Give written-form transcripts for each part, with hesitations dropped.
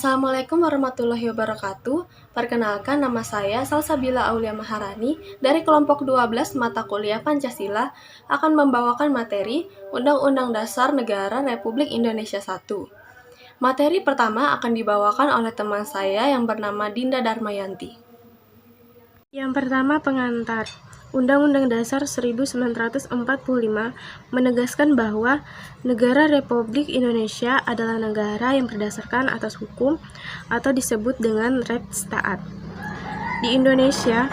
Assalamualaikum warahmatullahi wabarakatuh. Perkenalkan, nama saya Salsabila Aulia Maharani dari kelompok 12 mata kuliah Pancasila akan membawakan materi Undang-Undang Dasar Negara Republik Indonesia 1. Materi pertama akan dibawakan oleh teman saya yang bernama Dinda Darmayanti. Yang pertama, pengantar. Undang-Undang Dasar 1945 menegaskan bahwa negara Republik Indonesia adalah negara yang berdasarkan atas hukum atau disebut dengan Rechtsstaat. Di Indonesia,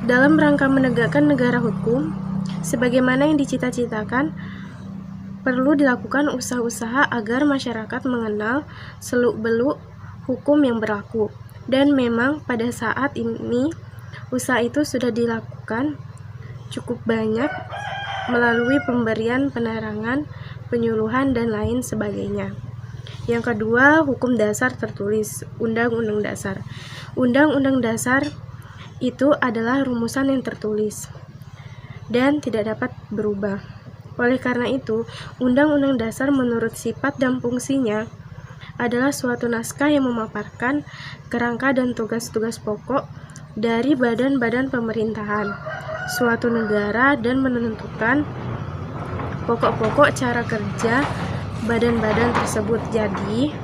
dalam rangka menegakkan negara hukum, sebagaimana yang dicita-citakan, perlu dilakukan usaha-usaha agar masyarakat mengenal seluk-beluk hukum yang berlaku. Dan memang pada saat ini usaha itu sudah dilakukan cukup banyak melalui pemberian penerangan, penyuluhan, dan lain sebagainya. Yang kedua, hukum dasar tertulis, Undang-Undang Dasar. Undang-Undang Dasar itu adalah rumusan yang tertulis dan tidak dapat berubah. Oleh karena itu, Undang-Undang Dasar menurut sifat dan fungsinya adalah suatu naskah yang memaparkan kerangka dan tugas-tugas pokok dari badan-badan pemerintahan suatu negara dan menentukan pokok-pokok cara kerja badan-badan tersebut. Jadi,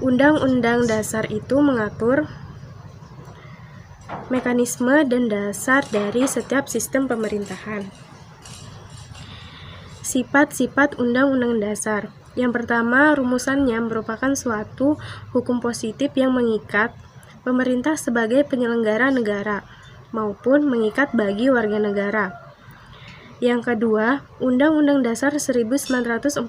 Undang-Undang Dasar itu mengatur mekanisme dan dasar dari setiap sistem pemerintahan. Sifat-sifat Undang-Undang Dasar. Yang pertama, rumusannya merupakan suatu hukum positif yang mengikat pemerintah sebagai penyelenggara negara maupun mengikat bagi warga negara. Yang kedua, Undang-Undang Dasar 1945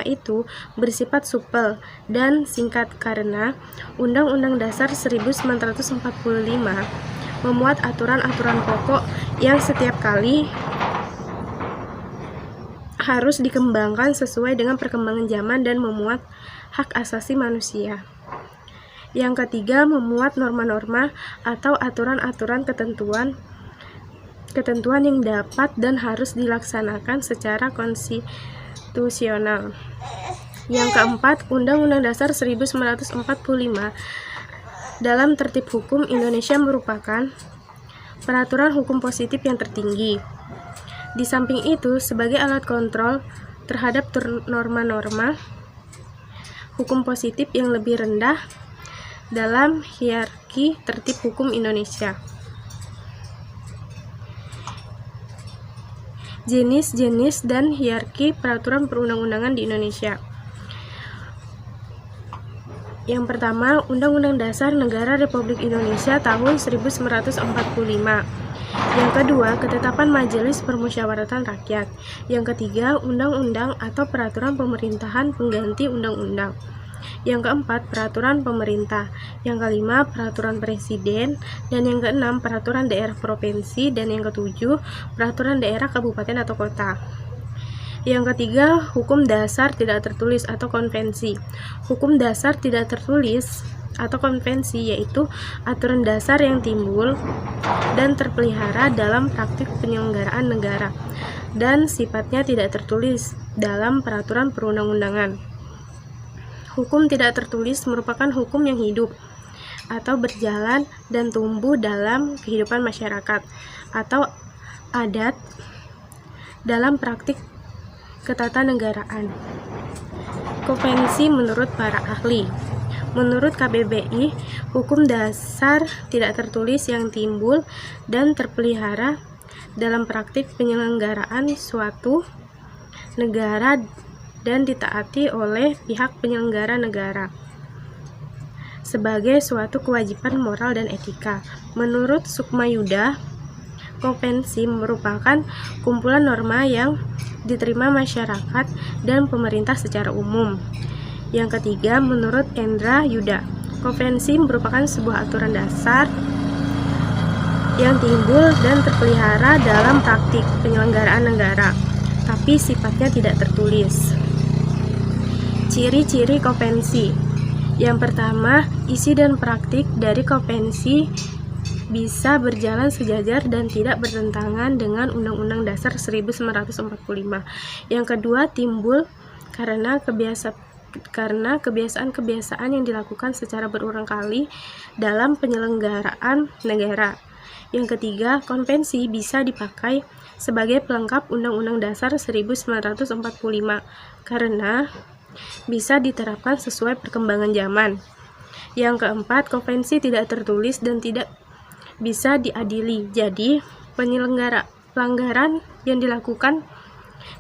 itu bersifat supel dan singkat karena Undang-Undang Dasar 1945 memuat aturan-aturan pokok yang setiap kali harus dikembangkan sesuai dengan perkembangan zaman dan memuat hak asasi manusia. Yang ketiga, memuat norma-norma atau aturan-aturan ketentuan yang dapat dan harus dilaksanakan secara konstitusional. Yang keempat, Undang-Undang Dasar 1945 dalam tertib hukum Indonesia merupakan peraturan hukum positif yang tertinggi. Di samping itu, sebagai alat kontrol terhadap norma-norma hukum positif yang lebih rendah dalam hierarki tertib hukum Indonesia. Jenis-jenis dan hierarki peraturan perundang-undangan di Indonesia. Yang pertama, Undang-Undang Dasar Negara Republik Indonesia tahun 1945. Yang kedua, ketetapan Majelis Permusyawaratan Rakyat. Yang ketiga, undang-undang atau peraturan pemerintahan pengganti undang-undang. Yang keempat, peraturan pemerintah. Yang kelima, peraturan presiden. Dan yang keenam, peraturan daerah provinsi. Dan yang ketujuh, peraturan daerah kabupaten atau kota. Yang ketiga, hukum dasar tidak tertulis atau konvensi. Hukum dasar tidak tertulis atau konvensi yaitu aturan dasar yang timbul dan terpelihara dalam praktik penyelenggaraan negara dan sifatnya tidak tertulis dalam peraturan perundang-undangan. Hukum tidak tertulis merupakan hukum yang hidup atau berjalan dan tumbuh dalam kehidupan masyarakat atau adat dalam praktik ketatanegaraan. Konvensi menurut para ahli. Menurut KBBI, hukum dasar tidak tertulis yang timbul dan terpelihara dalam praktik penyelenggaraan suatu negara dan ditaati oleh pihak penyelenggara negara sebagai suatu kewajiban moral dan etika. Menurut Sukma Yudha, konvensi merupakan kumpulan norma yang diterima masyarakat dan pemerintah secara umum. Yang ketiga, menurut Endra Yuda, konvensi merupakan sebuah aturan dasar yang timbul dan terpelihara dalam praktik penyelenggaraan negara, tapi sifatnya tidak tertulis. Ciri-ciri konvensi. Yang pertama, isi dan praktik dari konvensi bisa berjalan sejajar dan tidak bertentangan dengan Undang-Undang Dasar 1945. Yang kedua, timbul karena karena kebiasaan-kebiasaan yang dilakukan secara berulang kali dalam penyelenggaraan negara. Yang ketiga, konvensi bisa dipakai sebagai pelengkap Undang-Undang Dasar 1945 karena bisa diterapkan sesuai perkembangan zaman. Yang keempat, konvensi tidak tertulis dan tidak bisa diadili. Jadi, pelanggaran yang dilakukan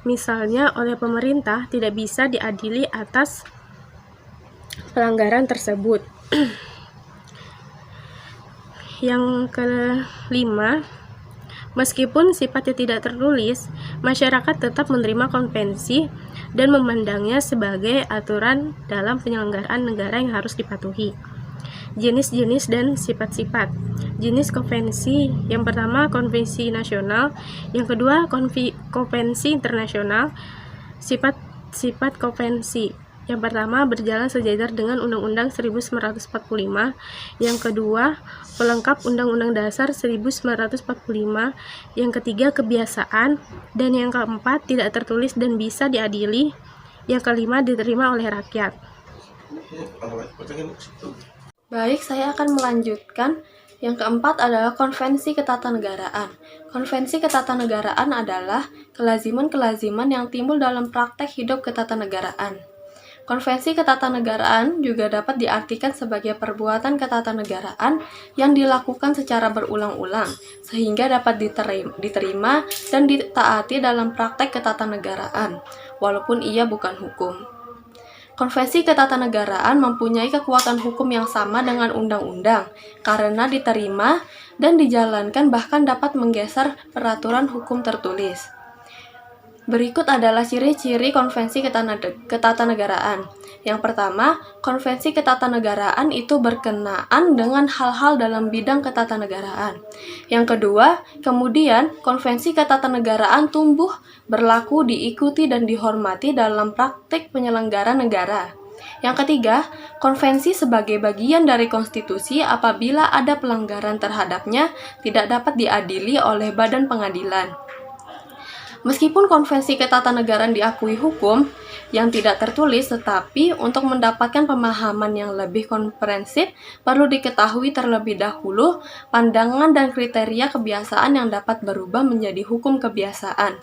misalnya oleh pemerintah tidak bisa diadili atas pelanggaran tersebut. Yang kelima, meskipun sifatnya tidak tertulis, masyarakat tetap menerima konvensi dan memandangnya sebagai aturan dalam penyelenggaraan negara yang harus dipatuhi. Jenis-jenis dan sifat-sifat. Jenis konvensi yang pertama konvensi nasional, yang kedua konvensi internasional. Sifat konvensi yang pertama berjalan sejajar dengan Undang-Undang 1945, yang kedua pelengkap Undang-Undang Dasar 1945, yang ketiga kebiasaan, dan yang keempat tidak tertulis dan bisa diadili, yang kelima diterima oleh rakyat. Baik, saya akan melanjutkan. Yang keempat adalah konvensi ketatanegaraan. Konvensi ketatanegaraan adalah kelaziman-kelaziman yang timbul dalam praktek hidup ketatanegaraan. Konvensi ketatanegaraan juga dapat diartikan sebagai perbuatan ketatanegaraan yang dilakukan secara berulang-ulang, sehingga dapat diterima dan ditaati dalam praktek ketatanegaraan, walaupun ia bukan hukum. Konvensi ketatanegaraan mempunyai kekuatan hukum yang sama dengan undang-undang karena diterima dan dijalankan, bahkan dapat menggeser peraturan hukum tertulis. Berikut adalah ciri-ciri konvensi ketatanegaraan. Yang pertama, konvensi ketatanegaraan itu berkenaan dengan hal-hal dalam bidang ketatanegaraan. Yang kedua, kemudian konvensi ketatanegaraan tumbuh, berlaku, diikuti, dan dihormati dalam praktik penyelenggara negara. Yang ketiga, konvensi sebagai bagian dari konstitusi apabila ada pelanggaran terhadapnya tidak dapat diadili oleh badan pengadilan. Meskipun konvensi ketatanegaraan diakui hukum yang tidak tertulis, tetapi untuk mendapatkan pemahaman yang lebih komprehensif perlu diketahui terlebih dahulu pandangan dan kriteria kebiasaan yang dapat berubah menjadi hukum kebiasaan.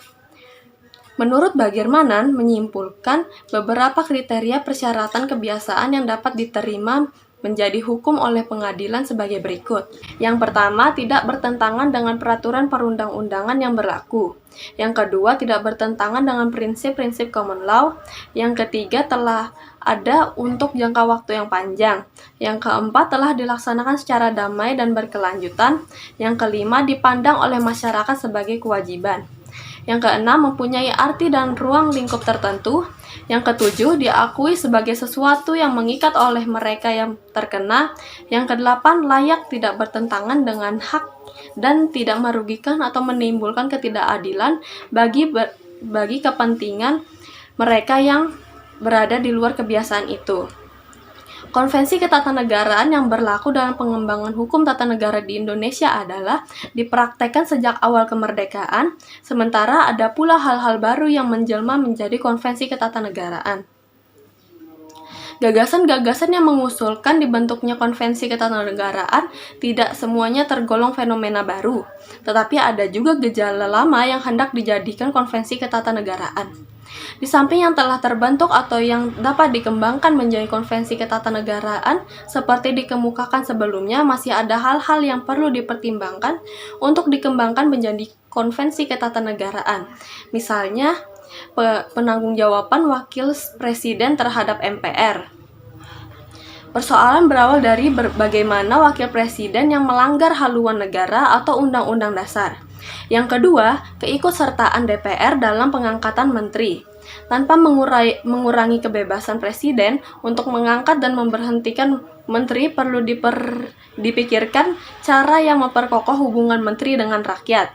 Menurut Bagirmanan menyimpulkan beberapa kriteria persyaratan kebiasaan yang dapat diterima menjadi hukum oleh pengadilan sebagai berikut. Yang pertama, tidak bertentangan dengan peraturan perundang-undangan yang berlaku. Yang kedua, tidak bertentangan dengan prinsip-prinsip common law. Yang ketiga, telah ada untuk jangka waktu yang panjang. Yang keempat, telah dilaksanakan secara damai dan berkelanjutan. Yang kelima, dipandang oleh masyarakat sebagai kewajiban. Yang keenam, mempunyai arti dan ruang lingkup tertentu. Yang ketujuh, diakui sebagai sesuatu yang mengikat oleh mereka yang terkena. Yang kedelapan, layak, tidak bertentangan dengan hak dan tidak merugikan atau menimbulkan ketidakadilan bagi kepentingan mereka yang berada di luar kebiasaan itu. Konvensi ketatanegaraan yang berlaku dalam pengembangan hukum tata negara di Indonesia adalah dipraktekkan sejak awal kemerdekaan, sementara ada pula hal-hal baru yang menjelma menjadi konvensi ketatanegaraan. Gagasan-gagasan yang mengusulkan dibentuknya konvensi ketatanegaraan tidak semuanya tergolong fenomena baru, tetapi ada juga gejala lama yang hendak dijadikan konvensi ketatanegaraan. Di samping yang telah terbentuk atau yang dapat dikembangkan menjadi konvensi ketatanegaraan seperti dikemukakan sebelumnya, masih ada hal-hal yang perlu dipertimbangkan untuk dikembangkan menjadi konvensi ketatanegaraan. Misalnya, penanggung-jawaban wakil presiden terhadap MPR. Persoalan berawal dari bagaimana wakil presiden yang melanggar haluan negara atau undang-undang dasar. Yang kedua, keikutsertaan DPR dalam pengangkatan menteri. Tanpa mengurangi kebebasan presiden untuk mengangkat dan memberhentikan menteri, perlu dipikirkan cara yang memperkokoh hubungan menteri dengan rakyat.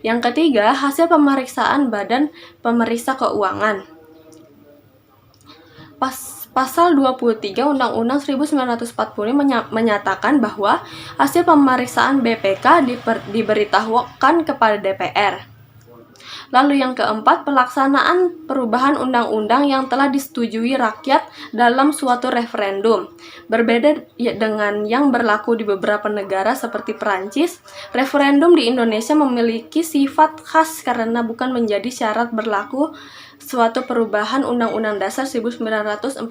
Yang ketiga, hasil pemeriksaan Badan Pemeriksa Keuangan. Pasal 23 Undang-Undang 1945 menyatakan bahwa hasil pemeriksaan BPK diberitahukan kepada DPR. Lalu yang keempat, pelaksanaan perubahan undang-undang yang telah disetujui rakyat dalam suatu referendum. Berbeda dengan yang berlaku di beberapa negara seperti Perancis, referendum di Indonesia memiliki sifat khas karena bukan menjadi syarat berlaku suatu perubahan Undang-Undang Dasar 1945.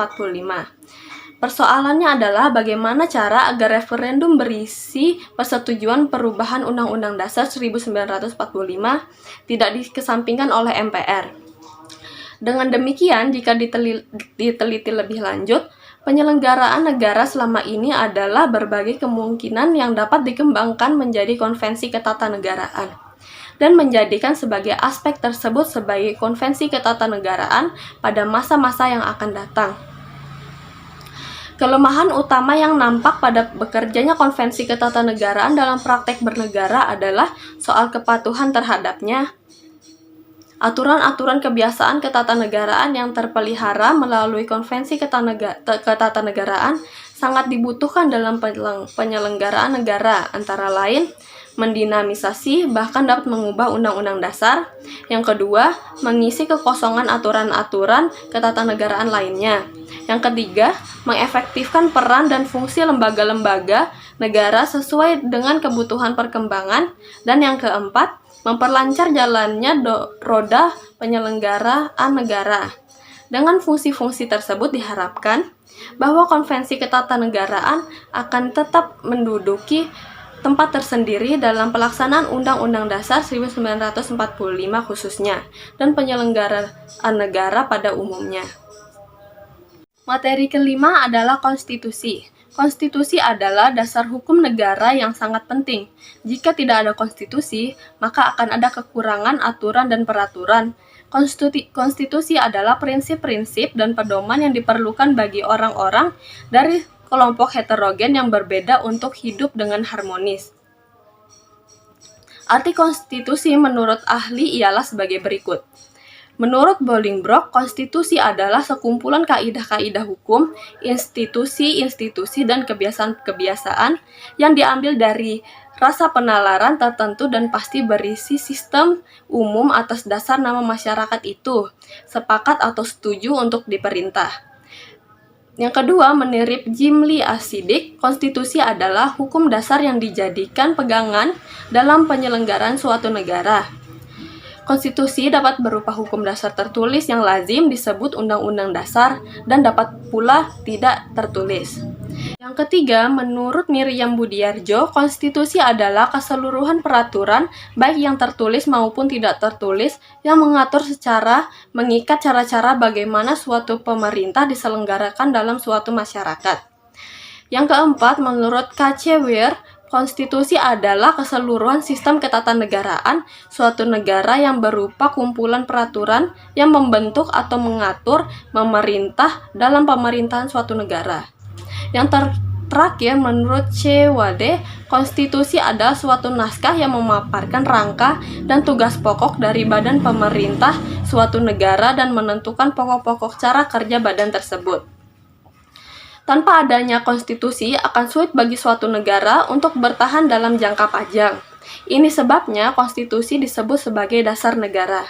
Persoalannya adalah bagaimana cara agar referendum berisi persetujuan perubahan Undang-Undang Dasar 1945 tidak dikesampingkan oleh MPR. Dengan demikian, jika diteliti lebih lanjut, penyelenggaraan negara selama ini adalah berbagai kemungkinan yang dapat dikembangkan menjadi konvensi ketatanegaraan dan menjadikan sebagai aspek tersebut sebagai konvensi ketatanegaraan pada masa-masa yang akan datang. Kelemahan utama yang nampak pada bekerjanya konvensi ketatanegaraan dalam praktek bernegara adalah soal kepatuhan terhadapnya. Aturan-aturan kebiasaan ketatanegaraan yang terpelihara melalui konvensi ketatanegaraan sangat dibutuhkan dalam penyelenggaraan negara, antara lain mendinamisasi bahkan dapat mengubah undang-undang dasar. Yang kedua, mengisi kekosongan aturan-aturan ketatanegaraan lainnya. Yang ketiga, mengefektifkan peran dan fungsi lembaga-lembaga negara sesuai dengan kebutuhan perkembangan. Dan yang keempat, memperlancar jalannya roda penyelenggaraan negara. Dengan fungsi-fungsi tersebut diharapkan bahwa konvensi ketatanegaraan akan tetap menduduki tempat tersendiri dalam pelaksanaan Undang-Undang Dasar 1945 khususnya, dan penyelenggaraan negara pada umumnya. Materi kelima adalah konstitusi. Konstitusi adalah dasar hukum negara yang sangat penting. Jika tidak ada konstitusi, maka akan ada kekurangan aturan dan peraturan. Konstitusi adalah prinsip-prinsip dan pedoman yang diperlukan bagi orang-orang dari kelompok heterogen yang berbeda untuk hidup dengan harmonis. Arti konstitusi menurut ahli ialah sebagai berikut. Menurut Bolingbroke, konstitusi adalah sekumpulan kaidah-kaidah hukum, institusi-institusi, dan kebiasaan-kebiasaan yang diambil dari rasa penalaran tertentu dan pasti berisi sistem umum atas dasar nama masyarakat itu, sepakat atau setuju untuk diperintah. Yang kedua, menirip Jim Lee Asidik, konstitusi adalah hukum dasar yang dijadikan pegangan dalam penyelenggaraan suatu negara. Konstitusi dapat berupa hukum dasar tertulis yang lazim disebut undang-undang dasar dan dapat pula tidak tertulis. Yang ketiga, menurut Miriam Budiarjo, konstitusi adalah keseluruhan peraturan baik yang tertulis maupun tidak tertulis yang mengatur secara mengikat cara-cara bagaimana suatu pemerintah diselenggarakan dalam suatu masyarakat. Yang keempat, menurut K.C. Weir, konstitusi adalah keseluruhan sistem ketatanegaraan suatu negara yang berupa kumpulan peraturan yang membentuk atau mengatur pemerintah dalam pemerintahan suatu negara. Yang terakhir, menurut C. Wade, konstitusi adalah suatu naskah yang memaparkan rangka dan tugas pokok dari badan pemerintah suatu negara dan menentukan pokok-pokok cara kerja badan tersebut. Tanpa adanya konstitusi, akan sulit bagi suatu negara untuk bertahan dalam jangka panjang. Ini sebabnya konstitusi disebut sebagai dasar negara.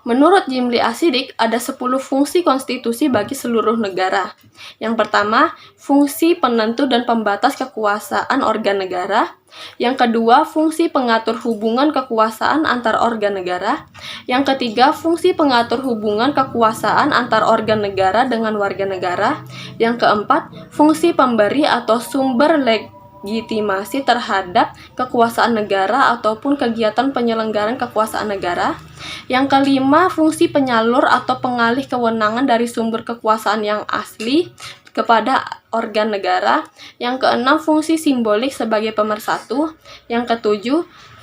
Menurut Jim Lee Asidik, ada 10 fungsi konstitusi bagi seluruh negara. Yang pertama, fungsi penentu dan pembatas kekuasaan organ negara. Yang kedua, fungsi pengatur hubungan kekuasaan antar organ negara. Yang ketiga, fungsi pengatur hubungan kekuasaan antar organ negara dengan warga negara. Yang keempat, fungsi pemberi atau sumber legitimasi terhadap kekuasaan negara ataupun kegiatan penyelenggaraan kekuasaan negara. Yang kelima, fungsi penyalur atau pengalih kewenangan dari sumber kekuasaan yang asli kepada organ negara. Yang keenam, fungsi simbolik sebagai pemersatu. Yang ketujuh,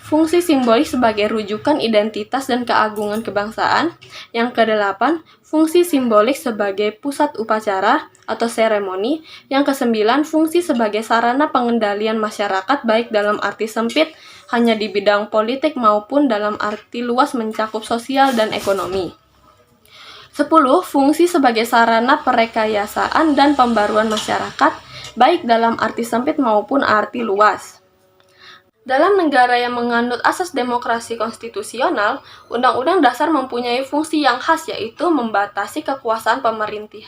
fungsi simbolik sebagai rujukan identitas dan keagungan kebangsaan. Yang kedelapan, fungsi simbolik sebagai pusat upacara atau seremoni. Yang kesembilan, fungsi sebagai sarana pengendalian masyarakat baik dalam arti sempit hanya di bidang politik maupun dalam arti luas mencakup sosial dan ekonomi. 10. Fungsi sebagai sarana perekayasaan dan pembaruan masyarakat baik dalam arti sempit maupun arti luas. Dalam negara yang menganut asas demokrasi konstitusional, Undang-Undang Dasar mempunyai fungsi yang khas, yaitu membatasi kekuasaan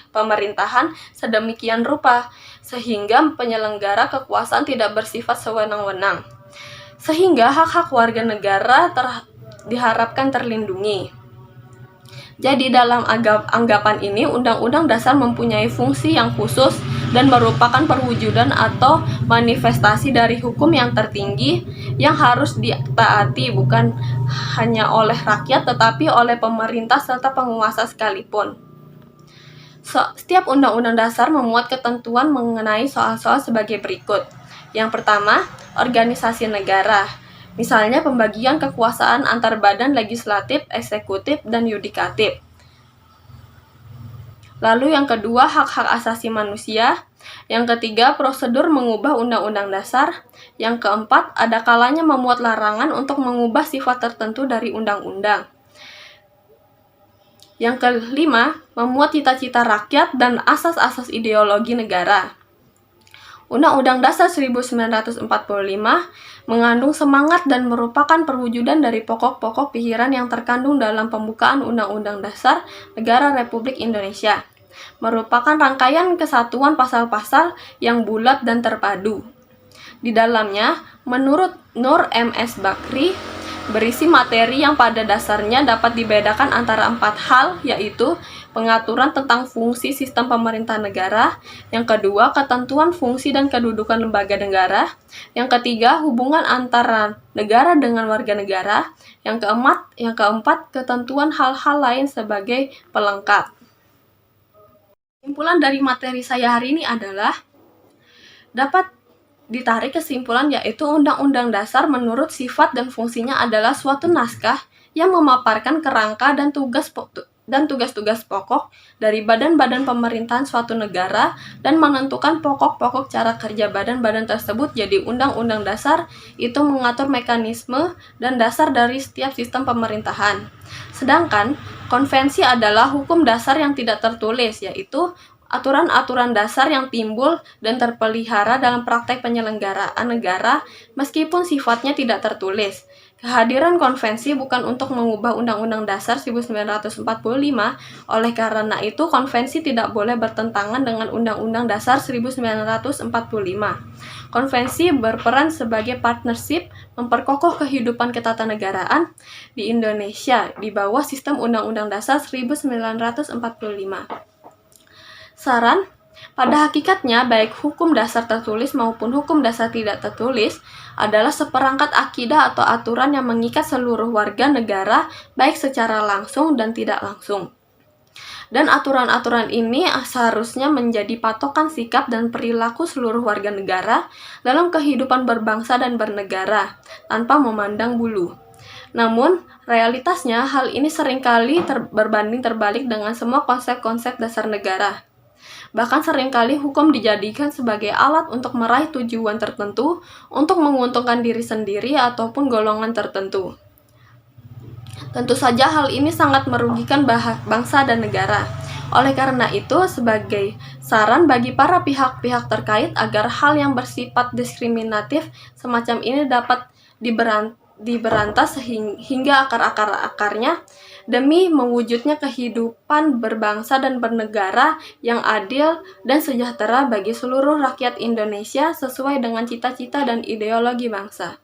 pemerintahan sedemikian rupa, sehingga penyelenggara kekuasaan tidak bersifat sewenang-wenang, sehingga hak-hak warga negara diharapkan terlindungi. Jadi dalam anggapan ini, Undang-Undang Dasar mempunyai fungsi yang khusus dan merupakan perwujudan atau manifestasi dari hukum yang tertinggi yang harus ditaati bukan hanya oleh rakyat tetapi oleh pemerintah serta penguasa sekalipun. Setiap Undang-Undang Dasar memuat ketentuan mengenai soal-soal sebagai berikut. Yang pertama, organisasi negara. Misalnya pembagian kekuasaan antar badan legislatif, eksekutif, dan yudikatif. Lalu yang kedua, hak-hak asasi manusia. Yang ketiga, prosedur mengubah Undang-Undang Dasar. Yang keempat, ada kalanya memuat larangan untuk mengubah sifat tertentu dari undang-undang. Yang kelima, memuat cita-cita rakyat dan asas-asas ideologi negara. Undang-Undang Dasar 1945 mengandung semangat dan merupakan perwujudan dari pokok-pokok pikiran yang terkandung dalam pembukaan Undang-Undang Dasar Negara Republik Indonesia. Merupakan rangkaian kesatuan pasal-pasal yang bulat dan terpadu. Di dalamnya, menurut Nur M.S. Bakri, berisi materi yang pada dasarnya dapat dibedakan antara 4 hal, yaitu pengaturan tentang fungsi sistem pemerintah negara, yang kedua, ketentuan fungsi dan kedudukan lembaga negara, yang ketiga, hubungan antara negara dengan warga negara, yang keempat, ketentuan hal-hal lain sebagai pelengkap. Kesimpulan dari materi saya hari ini adalah dapat ditarik kesimpulan yaitu Undang-Undang Dasar menurut sifat dan fungsinya adalah suatu naskah yang memaparkan kerangka dan tugas-tugas pokok dari badan-badan pemerintahan suatu negara dan menentukan pokok-pokok cara kerja badan-badan tersebut. Jadi Undang-Undang Dasar itu mengatur mekanisme dan dasar dari setiap sistem pemerintahan. Sedangkan konvensi adalah hukum dasar yang tidak tertulis, yaitu aturan-aturan dasar yang timbul dan terpelihara dalam praktek penyelenggaraan negara meskipun sifatnya tidak tertulis. Kehadiran konvensi bukan untuk mengubah Undang-Undang Dasar 1945, oleh karena itu konvensi tidak boleh bertentangan dengan Undang-Undang Dasar 1945. Konvensi berperan sebagai partnership memperkokoh kehidupan ketatanegaraan di Indonesia di bawah sistem Undang-Undang Dasar 1945. Saran, pada hakikatnya baik hukum dasar tertulis maupun hukum dasar tidak tertulis adalah seperangkat akidah atau aturan yang mengikat seluruh warga negara baik secara langsung dan tidak langsung. Dan aturan-aturan ini seharusnya menjadi patokan sikap dan perilaku seluruh warga negara dalam kehidupan berbangsa dan bernegara tanpa memandang bulu. Namun, realitasnya hal ini seringkali berbanding terbalik dengan semua konsep-konsep dasar negara. Bahkan seringkali hukum dijadikan sebagai alat untuk meraih tujuan tertentu, untuk menguntungkan diri sendiri ataupun golongan tertentu. Tentu saja hal ini sangat merugikan bangsa dan negara. Oleh karena itu, sebagai saran bagi para pihak-pihak terkait agar hal yang bersifat diskriminatif semacam ini dapat diberantas hingga akar-akarnya demi mewujudnya kehidupan berbangsa dan bernegara yang adil dan sejahtera bagi seluruh rakyat Indonesia sesuai dengan cita-cita dan ideologi bangsa.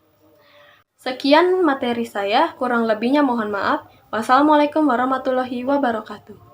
Sekian materi saya, kurang lebihnya mohon maaf. Wassalamualaikum warahmatullahi wabarakatuh.